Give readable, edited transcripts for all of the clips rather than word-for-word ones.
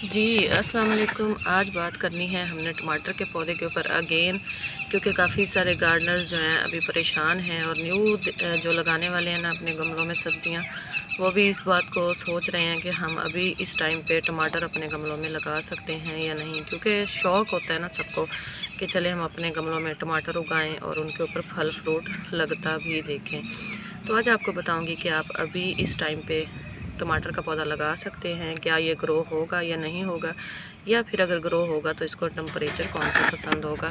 जी अस्सलाम वालेकुम। आज बात करनी है हमने टमाटर के पौधे के ऊपर अगेन, क्योंकि काफ़ी सारे गार्डनर्स जो हैं अभी परेशान हैं और न्यू जो लगाने वाले हैं ना अपने गमलों में सब्जियां, वो भी इस बात को सोच रहे हैं कि हम अभी इस टाइम पे टमाटर अपने गमलों में लगा सकते हैं या नहीं, क्योंकि शौक़ होता है ना सबको कि चले हम अपने गमलों में टमाटर उगाएं और उनके ऊपर फल फ्रूट लगता भी देखें। तो आज आपको बताऊँगी कि आप अभी इस टाइम पे टमाटर का पौधा लगा सकते हैं, क्या ये ग्रो होगा या नहीं होगा, या फिर अगर ग्रो होगा तो इसको टेम्परेचर कौन सा पसंद होगा।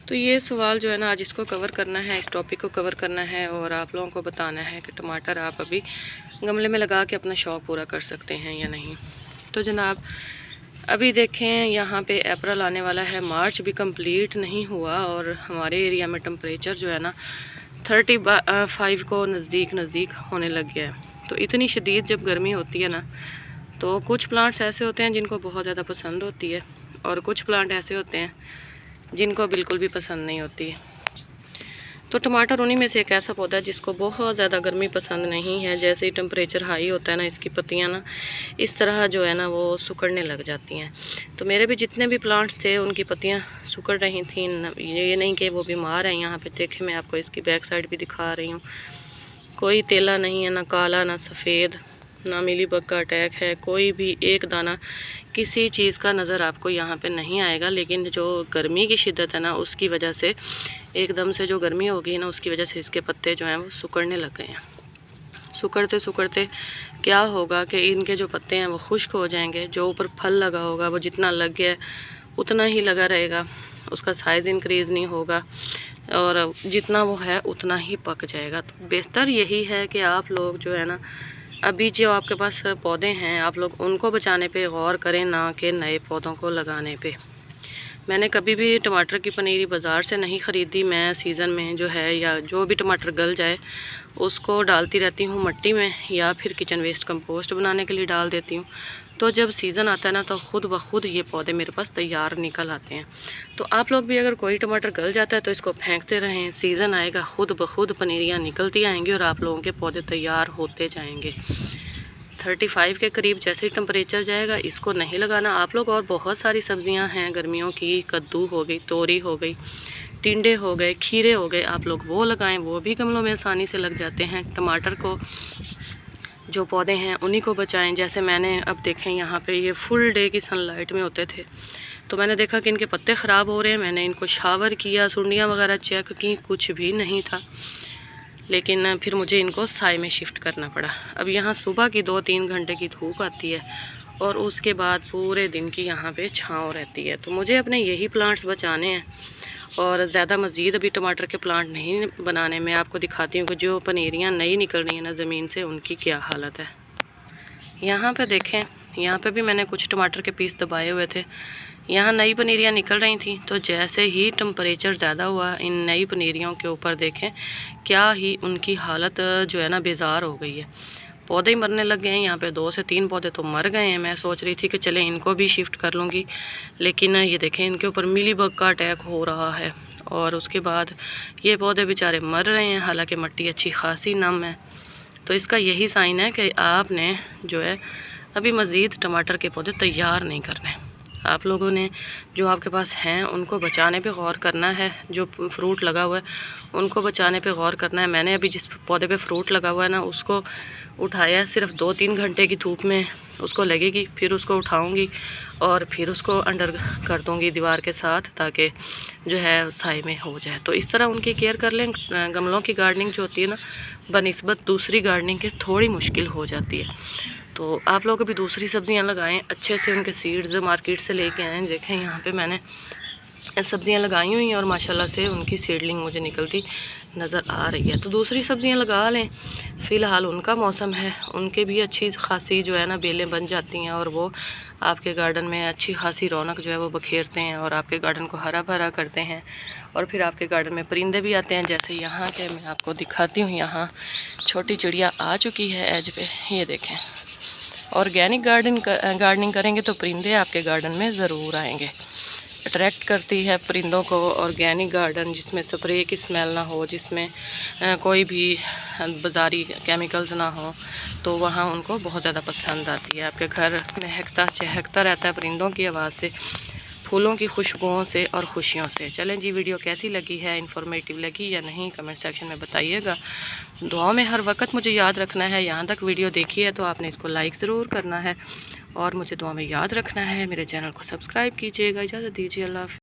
तो ये सवाल जो है ना आज इसको कवर करना है, इस टॉपिक को कवर करना है और आप लोगों को बताना है कि टमाटर आप अभी गमले में लगा के अपना शौक़ पूरा कर सकते हैं या नहीं। तो जनाब अभी देखें यहाँ पे अप्रैल आने वाला है, मार्च भी कंप्लीट नहीं हुआ और हमारे एरिया में टेम्परेचर जो है ना 35 को नज़दीक होने लग गया है। तो इतनी शदीद जब गर्मी होती है ना, तो कुछ प्लांट्स ऐसे होते हैं जिनको बहुत ज़्यादा पसंद होती है और कुछ प्लांट ऐसे होते हैं जिनको बिल्कुल भी पसंद नहीं होती है। तो टमाटर उन्हीं में से एक ऐसा पौधा है जिसको बहुत ज़्यादा गर्मी पसंद नहीं है। जैसे ही टेम्परेचर हाई होता है ना, इसकी पत्तियां ना इस तरह जो है ना वो सुकड़ने लग जाती हैं। तो मेरे भी जितने भी प्लांट्स थे उनकी पत्तियां सुकड़ रही थी। ये नहीं कि वो बीमार हैं। यहाँ पे देखें, मैं आपको इसकी बैक साइड भी दिखा रही हूँ। कोई तेला नहीं है, ना काला ना सफ़ेद, ना मिलीबग का अटैक है, कोई भी एक दाना किसी चीज़ का नज़र आपको यहाँ पे नहीं आएगा। लेकिन जो गर्मी की शिद्दत है ना, उसकी वजह से एकदम से जो गर्मी हो गई ना, उसकी वजह से इसके पत्ते जो हैं वो सुकड़ने लग गए हैं। सुकड़ते सुकड़ते क्या होगा कि इनके जो पत्ते हैं वो खुश्क हो जाएंगे। जो ऊपर फल लगा होगा वो जितना लग गया उतना ही लगा रहेगा, उसका साइज़ इंक्रीज़ नहीं होगा और जितना वो है उतना ही पक जाएगा। तो बेहतर यही है कि आप लोग जो है ना अभी जो आपके पास पौधे हैं आप लोग उनको बचाने पे गौर करें, ना कि नए पौधों को लगाने पे। मैंने कभी भी टमाटर की पनीरी बाज़ार से नहीं ख़रीदी। मैं सीज़न में जो है या जो भी टमाटर गल जाए उसको डालती रहती हूँ मट्टी में, या फिर किचन वेस्ट कंपोस्ट बनाने के लिए डाल देती हूँ। तो जब सीज़न आता है ना तो ख़ुद ब खुद ये पौधे मेरे पास तैयार निकल आते हैं। तो आप लोग भी अगर कोई टमाटर गल जाता है तो इसको फेंकते रहें, सीज़न आएगा ख़ुद ब खुद पनीरियाँ निकलती आएँगी और आप लोगों के पौधे तैयार होते जाएँगे। 35 के करीब जैसे ही टेम्परेचर जाएगा इसको नहीं लगाना आप लोग। और बहुत सारी सब्जियां हैं गर्मियों की, कद्दू हो गई, तोरी हो गई, टिंडे हो गए, खीरे हो गए, आप लोग वो लगाएं, वो भी गमलों में आसानी से लग जाते हैं। टमाटर को जो पौधे हैं उन्हीं को बचाएं। जैसे मैंने अब देखें यहाँ पे ये फुल डे की सनलाइट में होते थे, तो मैंने देखा कि इनके पत्ते ख़राब हो रहे हैं। मैंने इनको शावर किया, सुंडियाँ वगैरह चेक की, कुछ भी नहीं था। लेकिन फिर मुझे इनको साए में शिफ्ट करना पड़ा। अब यहाँ सुबह की 2-3 घंटे की धूप आती है और उसके बाद पूरे दिन की यहाँ पे छाँव रहती है। तो मुझे अपने यही प्लांट्स बचाने हैं और ज़्यादा मज़ीद अभी टमाटर के प्लांट नहीं बनाने। मैं आपको दिखाती हूँ कि जो पनीरियाँ नई निकल रही हैं ना ज़मीन से, उनकी क्या हालत है। यहाँ पे देखें, यहाँ पे भी मैंने कुछ टमाटर के पीस दबाए हुए थे। यहाँ नई पनीरियाँ निकल रही थी, तो जैसे ही टेम्परेचर ज़्यादा हुआ इन नई पनीरियों के ऊपर देखें क्या ही उनकी हालत जो है ना बेजार हो गई है। पौधे ही मरने लग गए हैं। यहाँ पे 2 से 3 पौधे तो मर गए हैं। मैं सोच रही थी कि चले इनको भी शिफ्ट कर लूँगी, लेकिन ये देखें इनके ऊपर मिलीबग का अटैक हो रहा है और उसके बाद ये पौधे बेचारे मर रहे हैं, हालाँकि मिट्टी अच्छी खासी नम है। तो इसका यही साइन है कि आपने जो है अभी मज़ीद टमाटर के पौधे तैयार नहीं करने। आप लोगों ने जो आपके पास हैं उनको बचाने पे गौर करना है। जो फ्रूट लगा हुआ है उनको बचाने पे गौर करना है। मैंने अभी जिस पौधे पे फ्रूट लगा हुआ है ना उसको उठाया, सिर्फ 2-3 घंटे की धूप में उसको लगेगी, फिर उसको उठाऊंगी और फिर उसको अंडर कर दूंगी दीवार के साथ, ताकि जो है साए में हो जाए। तो इस तरह उनकी केयर कर लें। गमलों की गार्डनिंग जो होती है ना बनिस्बत दूसरी गार्डनिंग के थोड़ी मुश्किल हो जाती है। तो आप लोग भी दूसरी सब्ज़ियां लगाएं, अच्छे से उनके सीड्स मार्केट से लेके आएँ। देखें यहाँ पे मैंने सब्ज़ियां लगाई हुई हैं और माशाल्लाह से उनकी सीडलिंग मुझे निकलती नज़र आ रही है। तो दूसरी सब्ज़ियां लगा लें, फ़िलहाल उनका मौसम है, उनके भी अच्छी खासी जो है ना बेलें बन जाती हैं और वो आपके गार्डन में अच्छी खासी रौनक जो है वो बखेरते हैं और आपके गार्डन को हरा भरा करते हैं। और फिर आपके गार्डन में परिंदे भी आते हैं, जैसे यहाँ के मैं आपको दिखाती हूँ। यहाँ छोटी चिड़िया आ चुकी है एज पे, ये देखें। ऑर्गेनिक गार्डनिंग करेंगे तो परिंदे आपके गार्डन में ज़रूर आएंगे। अट्रैक्ट करती है परिंदों को ऑर्गेनिक गार्डन, जिसमें स्प्रे की स्मेल ना हो, जिसमें कोई भी बाज़ारी केमिकल्स ना हो। तो वहाँ उनको बहुत ज़्यादा पसंद आती है। आपके घर महकता चहकता रहता है परिंदों की आवाज़ से, फूलों की खुशबुओं से और खुशियों से। चलें जी, वीडियो कैसी लगी है, इन्फॉर्मेटिव लगी या नहीं, कमेंट सेक्शन में बताइएगा। दुआओं में हर वक्त मुझे याद रखना है। यहाँ तक वीडियो देखी है तो आपने इसको लाइक ज़रूर करना है और मुझे दुआ में याद रखना है। मेरे चैनल को सब्सक्राइब कीजिएगा। इजाज़त दीजिए, अल्लाह हाफ़िज़।